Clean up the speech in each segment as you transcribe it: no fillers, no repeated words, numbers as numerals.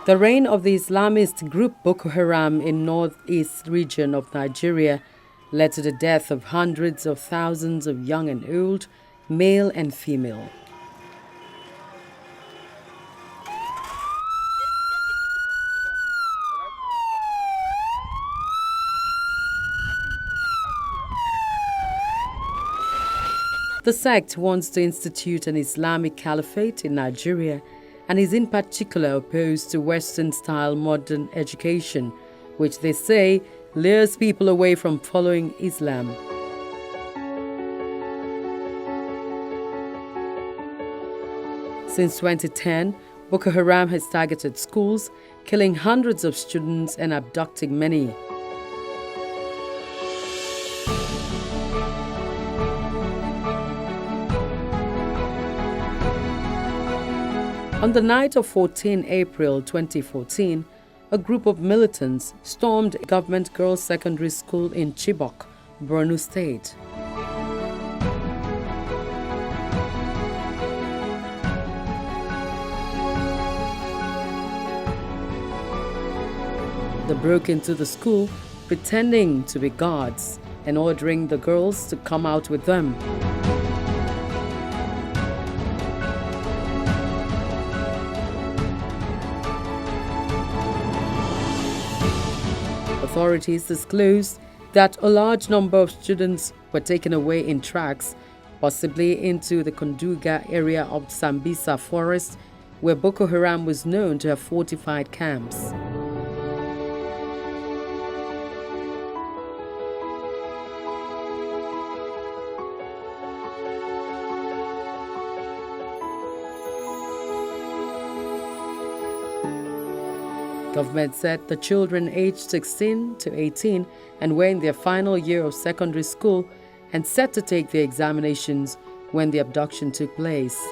The reign of the Islamist group Boko Haram in northeast region of Nigeria led to the death of hundreds of thousands of young and old, male and female. The sect wants to institute an Islamic caliphate in Nigeria and is in particular opposed to Western-style modern education, which they say lures people away from following Islam. Since 2010, Boko Haram has targeted schools, killing hundreds of students and abducting many. On the night of 14 April 2014, a group of militants stormed a government girls' secondary school in Chibok, Borno State. They broke into the school, pretending to be guards and ordering the girls to come out with them. Authorities disclosed that a large number of students were taken away in trucks, possibly into the Konduga area of Sambisa forest, where Boko Haram was known to have fortified camps. Government said the children aged 16 to 18 and were in their final year of secondary school and set to take their examinations when the abduction took place.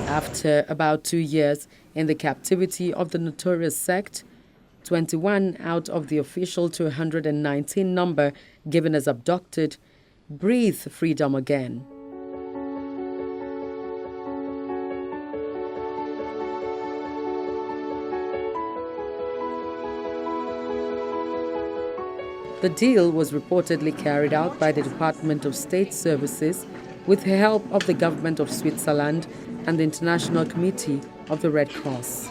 After about 2 years in the captivity of the notorious sect, 21 out of the official 219 number given as abducted breathe freedom again. The deal was reportedly carried out by the Department of State Services with the help of the government of Switzerland and the International Committee of the Red Cross.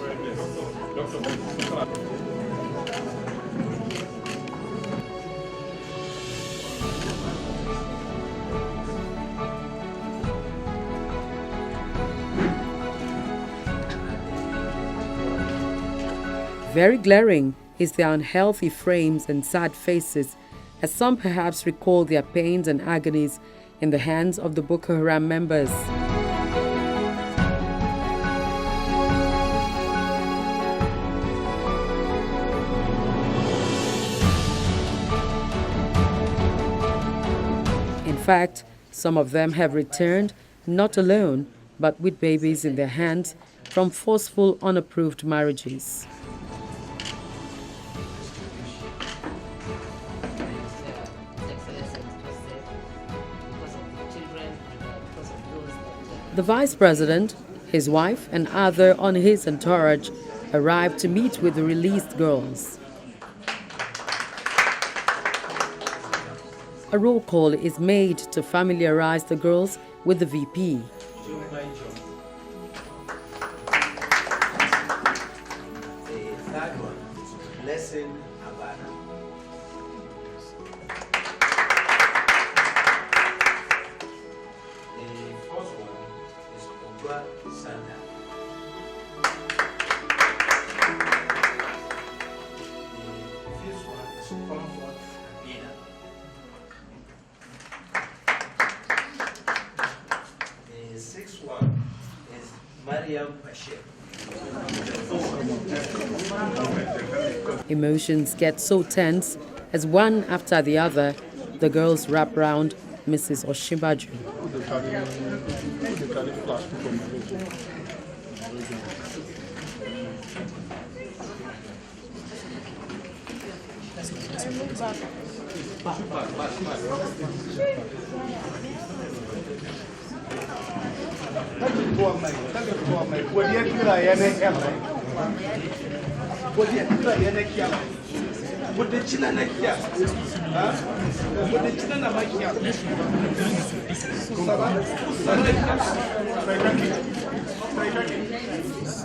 Very glaring is their unhealthy frames and sad faces, as some perhaps recall their pains and agonies in the hands of the Boko Haram members. In fact, some of them have returned, not alone, but with babies in their hands from forceful, unapproved marriages. The vice president, his wife, and other on his entourage arrived to meet with the released girls. A roll call is made to familiarize the girls with the VP. The sixth one is Mariam Bashir. Emotions get so tense as one after the other, the girls wrap round Mrs. Oshibaju.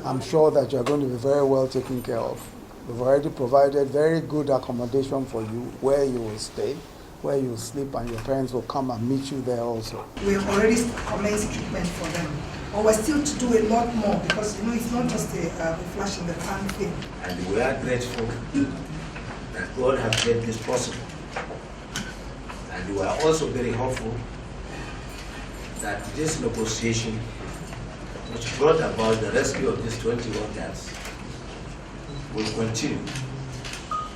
I'm sure that you're going to be very well taken care of. We've already provided very good accommodation for you, where you will stay, where you will sleep, and your parents will come and meet you there also. We have already commenced treatment for them, but we're still to do a lot more because it's not just a flash in the pan thing. And we are grateful that God has made this possible. And we are also very hopeful that this negotiation, which brought about the rescue of these 21 girls, will continue.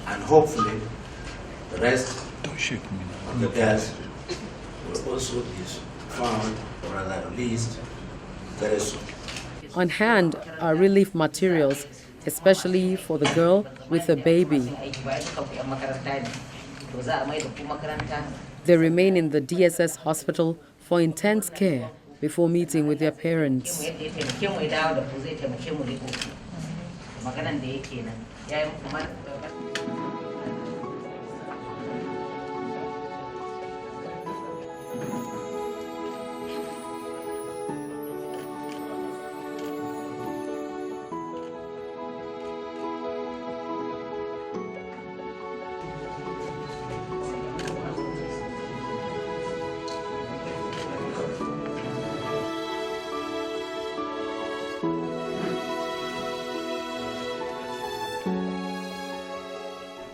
And hopefully, the rest of the girls will also be found, or rather released, very soon. On hand are relief materials, especially for the girl with a baby. They remain in the DSS hospital for intense care before meeting with their parents.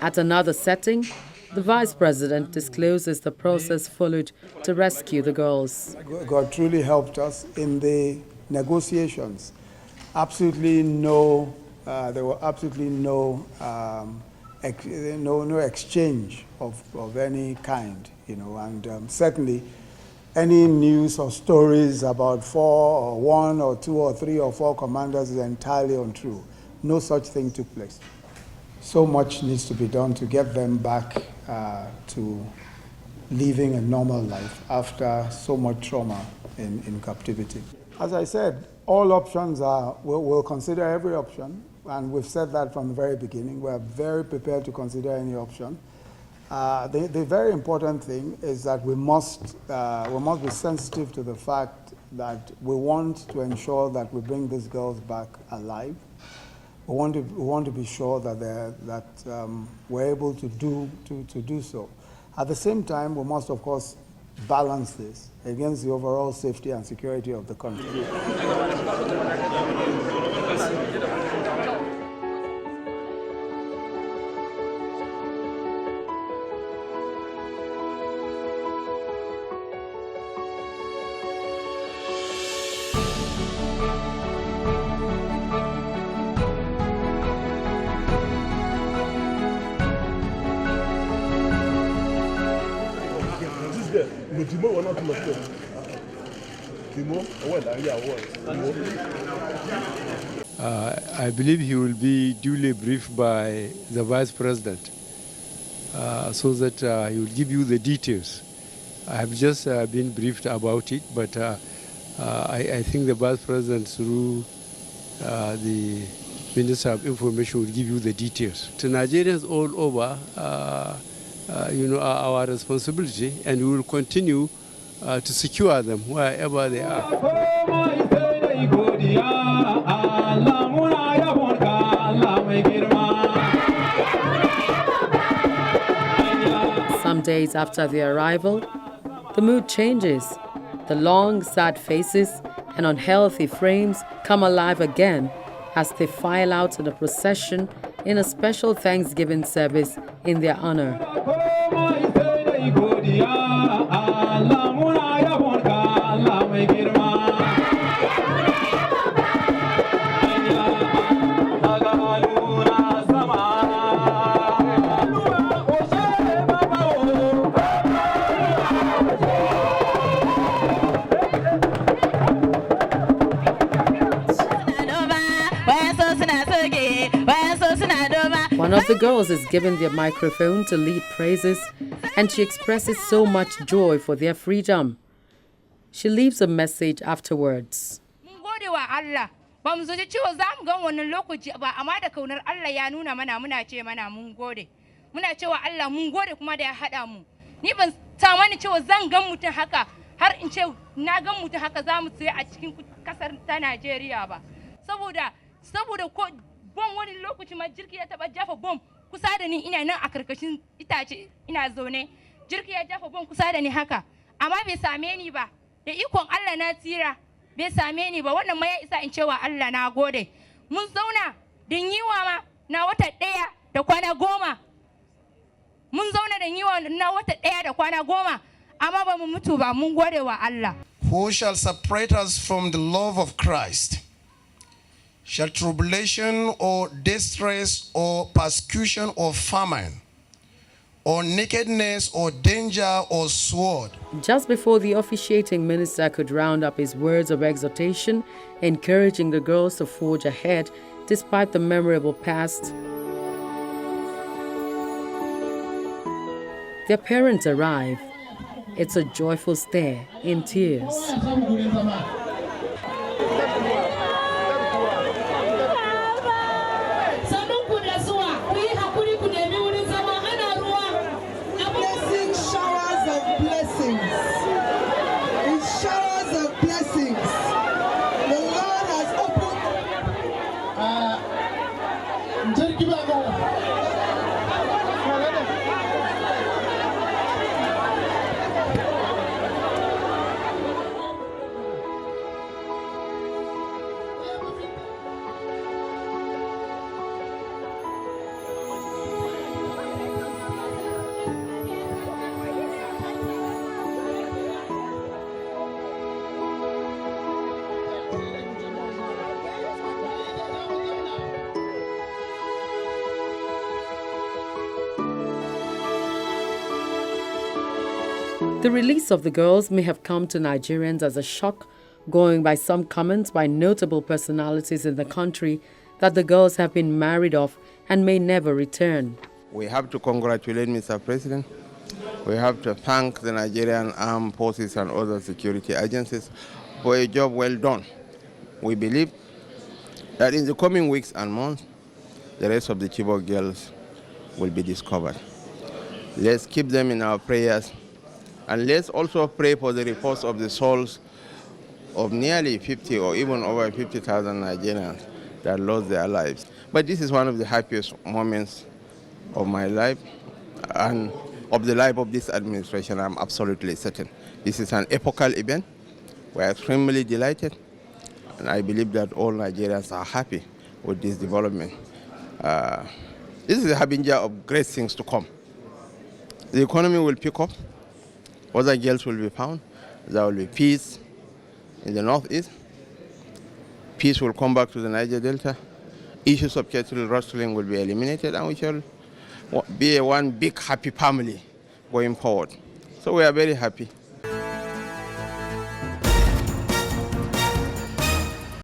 At another setting, the Vice President discloses the process followed to rescue the girls. God truly helped us in the negotiations. Absolutely no, there were absolutely no exchange of any kind, and certainly any news or stories about 4 or 1 or 2 or 3 or 4 commanders is entirely untrue. No such thing took place. So much needs to be done to get them back to living a normal life after so much trauma in captivity. As I said, all options we'll consider every option, and we've said that from the very beginning. We're very prepared to consider any option. The very important thing is that we must be sensitive to the fact that we want to ensure that we bring these girls back alive. We want to be sure that we're able to do so. At the same time, we must, of course, balance this against the overall safety and security of the country. I believe he will be duly briefed by the Vice President so that he will give you the details. I have just been briefed about it, but I think the Vice President, through the Minister of Information, will give you the details. To Nigerians all over, are our responsibility, and we will continue to secure them wherever they are. Some days after their arrival, the mood changes. The long, sad faces and unhealthy frames come alive again as they file out in a procession in a special Thanksgiving service in their honor. One of the girls is given their microphone to lead praises, and she expresses so much joy for their freedom. She leaves a message afterwards. Bom wani lokaci ma jirki ya taba jafa bom kusa da ni ina nan a karkashin itace ina zaune jirki ya jafa bom kusa da ni haka amma bai same ni ba da ikon Allah na tsira bai same ni ba wannan ma ya isa in cewa Allah na gode mun zauna da yiwa ma na wata daya da kwana 10 mun zauna da yiwa na wata daya da kwana 10 amma ba mu mutu ba mun gode wa Allah. Who shall separate us from the love of Christ? Shall tribulation or distress or persecution or famine or nakedness or danger or sword? Just before the officiating minister could round up his words of exhortation, encouraging the girls to forge ahead despite the memorable past, their parents arrive. It's a joyful stare in tears. The release of the girls may have come to Nigerians as a shock, going by some comments by notable personalities in the country that the girls have been married off and may never return. We have to congratulate Mr. President. We have to thank the Nigerian armed forces and other security agencies for a job well done. We believe that in the coming weeks and months, the rest of the Chibok girls will be discovered. Let's keep them in our prayers. And let's also pray for the repose of the souls of nearly 50 or even over 50,000 Nigerians that lost their lives. But this is one of the happiest moments of my life and of the life of this administration, I'm absolutely certain. This is an epochal event. We're extremely delighted, and I believe that all Nigerians are happy with this development. This is a harbinger of great things to come. The economy will pick up. Other girls will be found. There will be peace in the northeast. Peace will come back to the Niger Delta. Issues of cattle rustling will be eliminated, and we shall be one big happy family going forward. So we are very happy.